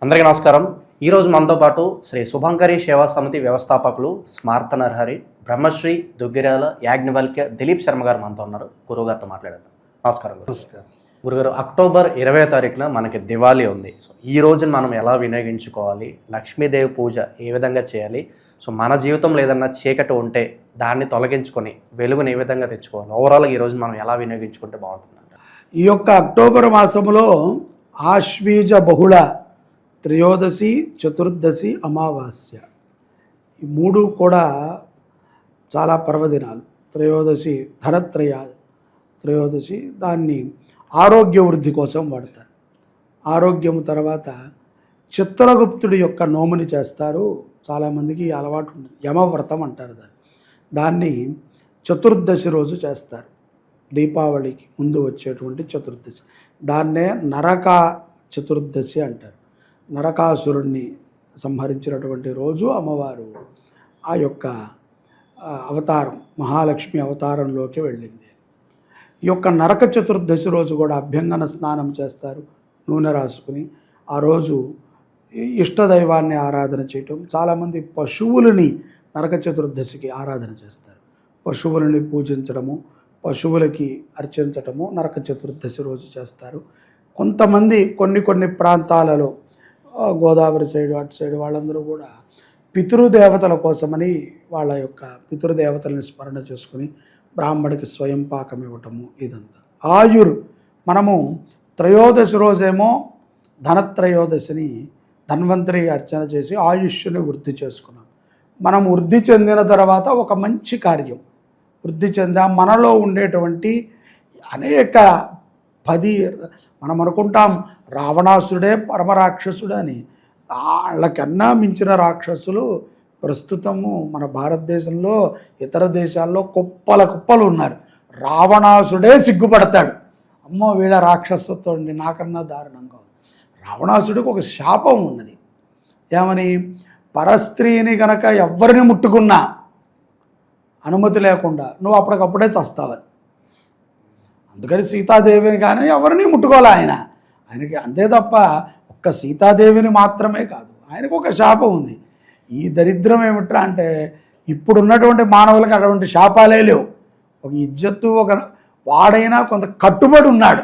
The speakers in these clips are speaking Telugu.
అందరికీ నమస్కారం. ఈరోజు మనతో పాటు శ్రీ శుభంకరి సేవా సమితి వ్యవస్థాపకులు స్మార్త నరహరి బ్రహ్మశ్రీ దుగ్గిరాల యాజ్ఞవల్క్య దిలీప్ శర్మ గారు మనతో ఉన్నారు. గురువుగారితో మాట్లాడదాం. నమస్కారం. నమస్కారం గురుగారు, అక్టోబర్ 20వ తారీఖున మనకి దివాళీ ఉంది. సో ఈ రోజున మనం ఎలా వినియోగించుకోవాలి, లక్ష్మీదేవి పూజ ఏ విధంగా చేయాలి, సో మన జీవితంలో ఏదన్నా చీకటి ఉంటే దాన్ని తొలగించుకొని వెలుగుని ఏ విధంగా తెచ్చుకోవాలి, ఓవరాల్గా ఈ రోజు మనం ఎలా వినియోగించుకుంటే బాగుంటుంది? ఈ యొక్క అక్టోబర్ మాసంలో ఆశ్వీజ బహుళ త్రయోదశి, చతుర్దశి, అమావాస్య ఈ మూడు కూడా చాలా పర్వదినాలు. త్రయోదశి దాన్ని ఆరోగ్య వృద్ధి కోసం వాడతారు. ఆరోగ్యము తర్వాత చిత్రగుప్తుడి యొక్క నోముని చేస్తారు. చాలామందికి అలవాటు ఉంది, యమవ్రతం అంటారు దాన్ని చతుర్దశి రోజు చేస్తారు. దీపావళికి ముందు వచ్చేటువంటి చతుర్దశి, దాన్నే నరక చతుర్దశి అంటారు. నరకాసురుణ్ణి సంహరించినటువంటి రోజు అమ్మవారు ఆ యొక్క అవతారం, మహాలక్ష్మి అవతారంలోకి వెళ్ళింది. ఈ యొక్క నరక చతుర్దశి రోజు కూడా అభ్యంగన స్నానం చేస్తారు, నూనె రాసుకుని. ఆ రోజు ఇష్టదైవాన్ని ఆరాధన చేయటం. చాలామంది పశువులని నరక చతుర్దశికి ఆరాధన చేస్తారు. పశువులని పూజించడము, పశువులకి అర్చించటము నరక చతుర్దశి రోజు చేస్తారు. కొంతమంది కొన్ని ప్రాంతాలలో గోదావరి సైడ్ అటు సైడ్ వాళ్ళందరూ కూడా పితృదేవతల కోసమని వాళ్ళ యొక్క పితృదేవతలని స్మరణ చేసుకుని బ్రాహ్మడికి స్వయం పాకం ఇవ్వటము ఇదంతా. మనము త్రయోదశి రోజేమో ధనత్రయోదశిని ధన్వంతరి అర్చన చేసి ఆయుష్ని వృద్ధి చేసుకున్నాం. మనం వృద్ధి చెందిన తర్వాత ఒక మంచి కార్యం వృద్ధి చెందాం. మనలో ఉండేటువంటి అనేక మనం అనుకుంటాం రావణాసుడే పరమరాక్షసుడు అని. వాళ్ళకన్నా మించిన రాక్షసులు ప్రస్తుతము మన భారతదేశంలో, ఇతర దేశాల్లో కుప్పలు ఉన్నారు. రావణాసుడే సిగ్గుపడతాడు, అమ్మో వీళ్ళ రాక్షసత్వం నాకన్నా దారుణంగా. రావణాసుడికి ఒక శాపం ఉన్నది. ఏమని? పరస్త్రీని గనక ఎవరిని ముట్టుకున్నా అనుమతి లేకుండా నువ్వు అప్పటికప్పుడే చస్తావని. అందుకని సీతాదేవిని కానీ ఎవరిని ముట్టుకోవాలి ఆయనకి. అంతే తప్ప ఒక్క సీతాదేవిని మాత్రమే కాదు, ఆయనకు ఒక శాపం ఉంది. ఈ దరిద్రం ఏమిట్రా అంటే ఇప్పుడున్నటువంటి మానవులకు అటువంటి శాపాలే లేవు. ఒక ఇజ్జత్తు, ఒక వాడైనా కొంత కట్టుబడి ఉన్నాడు.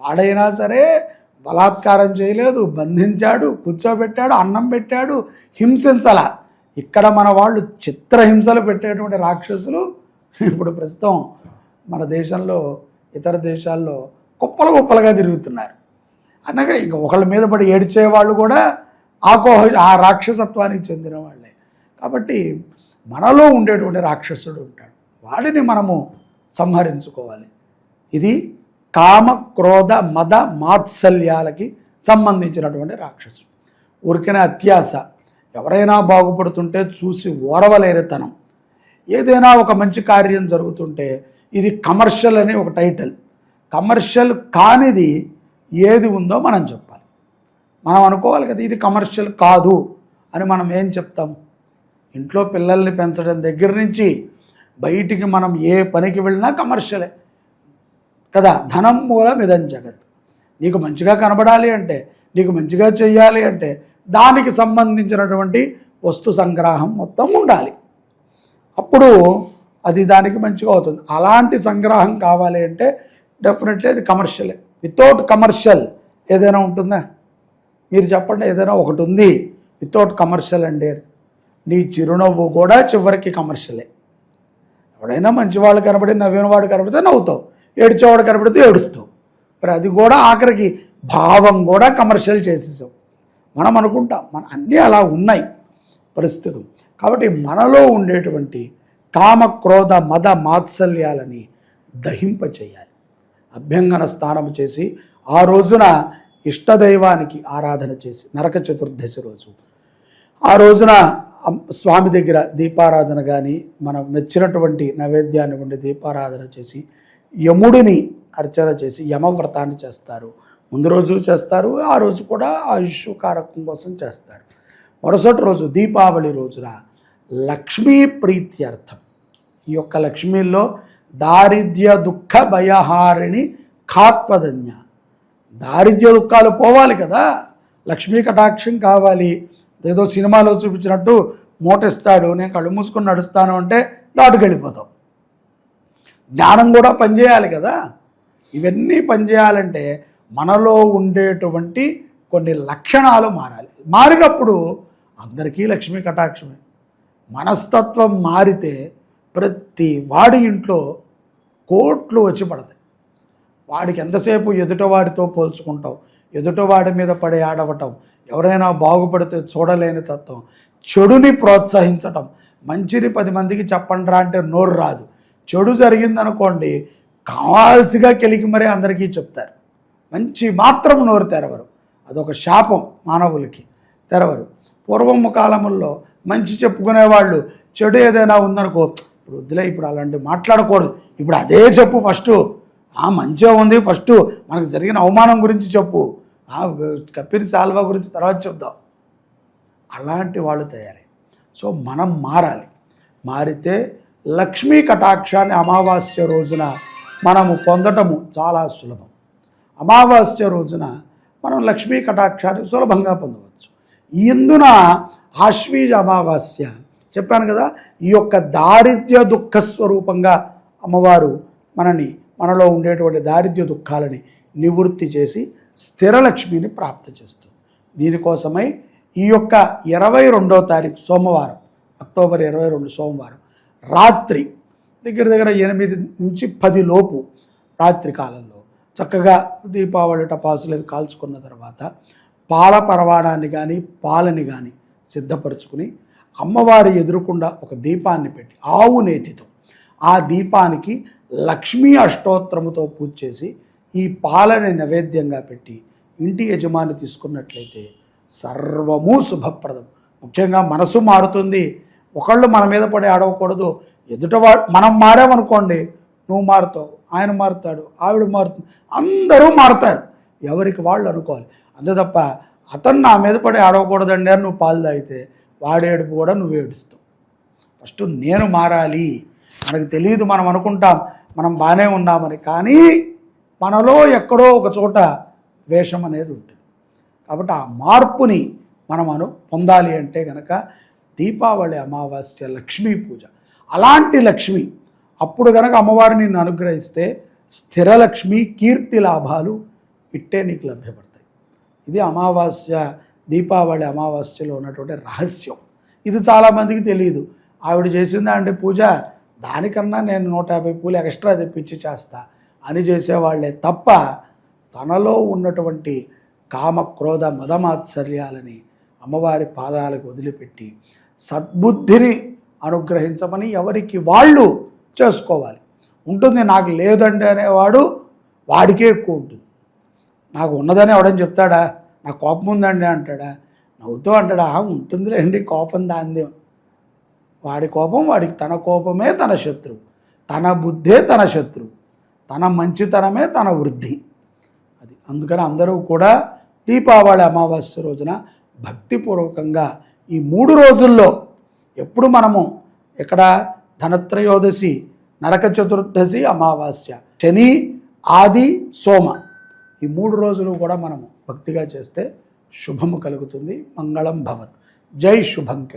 వాడైనా సరే బలాత్కారం చేయలేదు, బంధించాడు, కూర్చోబెట్టాడు, అన్నం పెట్టాడు, హింసించలా. ఇక్కడ మన వాళ్ళు చిత్రహింసలు పెట్టేటువంటి రాక్షసులు ఇప్పుడు ప్రస్తుతం మన దేశంలో, ఇతర దేశాల్లో కుప్పలుగా తిరుగుతున్నారు. అనగా ఇంక ఒకళ్ళ మీద పడి ఏడ్చేవాళ్ళు కూడా ఆ రాక్షసత్వానికి చెందిన వాళ్ళే. కాబట్టి మనలో ఉండేటువంటి రాక్షసుడు ఉంటాడు, వాడిని మనము సంహరించుకోవాలి. ఇది కామ, క్రోధ, మద, మాత్సల్యాలకి సంబంధించినటువంటి రాక్షసుడు. ఊరికనే అత్యాశ, ఎవరైనా బాగుపడుతుంటే చూసి ఓరవలేనితనం, ఏదైనా ఒక మంచి కార్యం జరుగుతుంటే ఇది కమర్షియల్ అని ఒక టైటిల్. కమర్షియల్ కానిది ఏది ఉందో మనం చెప్పాలి. మనం అనుకోవాలి కదా ఇది కమర్షియల్ కాదు అని. మనం ఏం చెప్తాం? ఇంట్లో పిల్లల్ని పెంచడం దగ్గర నుంచి బయటికి మనం ఏ పనికి వెళ్ళినా కమర్షియలే కదా. ధనం మూలం ఇదం జగత్. నీకు మంచిగా కనబడాలి అంటే, నీకు మంచిగా చెయ్యాలి అంటే దానికి సంబంధించినటువంటి వస్తు సంగ్రహం మొత్తం ఉండాలి. అప్పుడు అది దానికి మంచిగా అవుతుంది. అలాంటి సంగ్రహం కావాలి అంటే డెఫినెట్లీ అది కమర్షియలే. వితౌట్ కమర్షియల్ ఏదైనా ఉంటుందా? మీరు చెప్పండి, ఏదైనా ఒకటి ఉంది వితౌట్ కమర్షియల్ అంటే? నీ చిరునవ్వు కూడా చివరికి కమర్షియలే. ఎవడైనా మంచివాళ్ళు కనబడి నవ్వినవాడు కనబడితే నవ్వుతావు, ఏడ్చేవాడు కనబడితే ఏడుస్తావు. మరి అది కూడా ఆఖరికి భావం కూడా కమర్షియల్ చేసేసావు. మనం అనుకుంటాం మన అన్నీ అలా ఉన్నాయి పరిస్థితులు. కాబట్టి మనలో ఉండేటువంటి కామ, క్రోధ, మద, మాత్సల్యాలని దహింపచేయాలి. అభ్యంగన స్నానం చేసి ఆ రోజున ఇష్టదైవానికి ఆరాధన చేసి, నరక చతుర్దశి రోజు ఆ రోజున స్వామి దగ్గర దీపారాధన కానీ, మనం నచ్చినటువంటి నైవేద్యాన్ని ఉండి దీపారాధన చేసి యముడిని అర్చన చేసి యమవ్రతాన్ని చేస్తారు. ముందు రోజు చేస్తారు, ఆ రోజు కూడా ఆయుష్ కారకం కోసం చేస్తారు. మరుసటి రోజు దీపావళి రోజున లక్ష్మీ ప్రీత్యర్థం, ఈ యొక్క లక్ష్మీల్లో దారిద్ర్య దుఃఖ భయహారిణి ఖాత్వధన్య, దారిద్ర్య దుఃఖాలు పోవాలి కదా. లక్ష్మీ కటాక్షం కావాలి, ఏదో సినిమాలో చూపించినట్టు మూట ఇస్తాడు, నేను కళ్ళు మూసుకొని నడుస్తాను అంటే దాటుకెళ్ళిపోతాం. జ్ఞానం కూడా పనిచేయాలి కదా. ఇవన్నీ పనిచేయాలంటే మనలో ఉండేటువంటి కొన్ని లక్షణాలు మారాలి. మారినప్పుడు అందరికీ లక్ష్మీ కటాక్షమే. మనస్తత్వం మారితే ప్రతి వాడి ఇంట్లో కోట్లు వచ్చి పడతాయి. వాడికి ఎంతసేపు ఎదుటవాడితో పోల్చుకుంటాం, ఎదుటవాడి మీద పడి ఆడవటం, ఎవరైనా బాగుపడితే చూడలేని తత్వం, చెడుని ప్రోత్సహించటం. మంచిని 10 మందికి చెప్పండిరా అంటే నోరు రాదు. చెడు జరిగిందనుకోండి కావాల్సిగా కెలికి మరీ అందరికీ చెప్తారు. మంచి మాత్రం నోరు తెరవరు. అదొక శాపం మానవులకి, తెరవరు. పూర్వము కాలముల్లో మంచి చెప్పుకునేవాళ్ళు చెడు ఏదైనా ఉందనుకో, ఇప్పుడు వద్దులే, ఇప్పుడు అలాంటివి మాట్లాడకూడదు, ఇప్పుడు అదే చెప్పు, ఫస్ట్ మంచిగా ఉంది, ఫస్ట్ మనకు జరిగిన అవమానం గురించి చెప్పు, కప్పిరి సాల్వా గురించి తర్వాత చెప్దాం. అలాంటి వాళ్ళు తయారై. సో మనం మారాలి. మారితే లక్ష్మీ కటాక్షాన్ని అమావాస్య రోజున మనము పొందటము చాలా సులభం. అమావాస్య రోజున మనం లక్ష్మీ కటాక్షాన్ని సులభంగా పొందవచ్చు. ఇందున ఆశ్వీజ అమావాస్య చెప్పాను కదా, ఈ యొక్క దారిద్ర్య దుఃఖ స్వరూపంగా అమ్మవారు మనలో ఉండేటువంటి దారిద్ర్య దుఃఖాలని నివృత్తి చేసి స్థిరలక్ష్మిని ప్రాప్తి చేస్తుంది. దీనికోసమై ఈ యొక్క 22వ తారీఖు సోమవారం, అక్టోబర్ 22 సోమవారం రాత్రి దగ్గర 8 నుంచి 10 లోపు రాత్రి కాలంలో చక్కగా దీపావళి టపాసులు అవి కాల్చుకున్న తర్వాత పాల పరవాణాన్ని కానీ పాలని కానీ సిద్ధపరచుకుని అమ్మవారి ఎదురుకుండా ఒక దీపాన్ని పెట్టి ఆవు నేతితో ఆ దీపానికి లక్ష్మీ అష్టోత్తరముతో పూజ చేసి ఈ పాలని నైవేద్యంగా పెట్టి ఇంటి యజమాని తీసుకున్నట్లయితే సర్వము శుభప్రదం. ముఖ్యంగా మనసు మారుతుంది. ఒకళ్ళు మన మీద పడి ఆడవకూడదు. ఎదుటవాడు మనం మారామనుకోండి, నువ్వు మారుతావు, ఆయన మారుతాడు, ఆవిడ మారుతుంది, అందరూ మారుతారు. ఎవరికి వాళ్ళు అనుకోవాలి. అంతే తప్ప అతను నా మీద పడి ఆడవకూడదండి అని నువ్వు పాలు తాగితే వాడు ఏడుపు కూడా నువ్వు ఏడుస్తావు. ఫస్ట్ నేను మారాలి. మనకు తెలియదు, మనం అనుకుంటాం మనం బాగానే ఉన్నామని, కానీ మనలో ఎక్కడో ఒక చోట వేషం అనేది ఉంటుంది. కాబట్టి ఆ మార్పుని మనం పొందాలి అంటే కనుక దీపావళి అమావాస్య లక్ష్మీ పూజ. అలాంటి లక్ష్మి అప్పుడు కనుక అమ్మవారు నిన్ను అనుగ్రహిస్తే స్థిరలక్ష్మి కీర్తి లాభాలు ఇట్టే నీకు లభ్యపడతాయి. ఇది అమావాస్య, దీపావళి అమావాస్యలో ఉన్నటువంటి రహస్యం. ఇది చాలామందికి తెలియదు. ఆవిడ చేసిందా అంటే పూజ, దానికన్నా నేను 150 పూలు ఎక్స్ట్రా తెప్పించి చేస్తా అని చేసేవాళ్లే తప్ప తనలో ఉన్నటువంటి కామ క్రోధ మదమాత్సర్యాలని అమ్మవారి పాదాలకు వదిలిపెట్టి సద్బుద్ధిని అనుగ్రహించమని ఎవరికి వాళ్ళు చేసుకోవాలి. ఉంటుంది నాకు లేదండి అనేవాడు వాడికే ఎక్కువ ఉంటుంది. నాకు ఉన్నదని ఎవడని చెప్తాడా, నాకు కోపం ఉందండి అంటాడా, నవ్వుతూ అంటాడా, ఉంటుందిలేండి కోపం దాందే. వాడి కోపం వాడికి, తన కోపమే తన శత్రువు, తన బుద్ధే తన శత్రువు, తన మంచితనమే తన వృద్ధి. అది అందుకని అందరూ కూడా దీపావళి అమావాస్య రోజున భక్తిపూర్వకంగా ఈ 3 రోజుల్లో ఎప్పుడు మనము ఇక్కడ ధనత్రయోదశి, నరక చతుర్దశి, అమావాస్య, శని, ఆది, సోమ, ఈ 3 రోజులు కూడా మనము భక్తిగా చేస్తే శుభము కలుగుతుంది. మంగళం భవత్. జై శుభంకరి.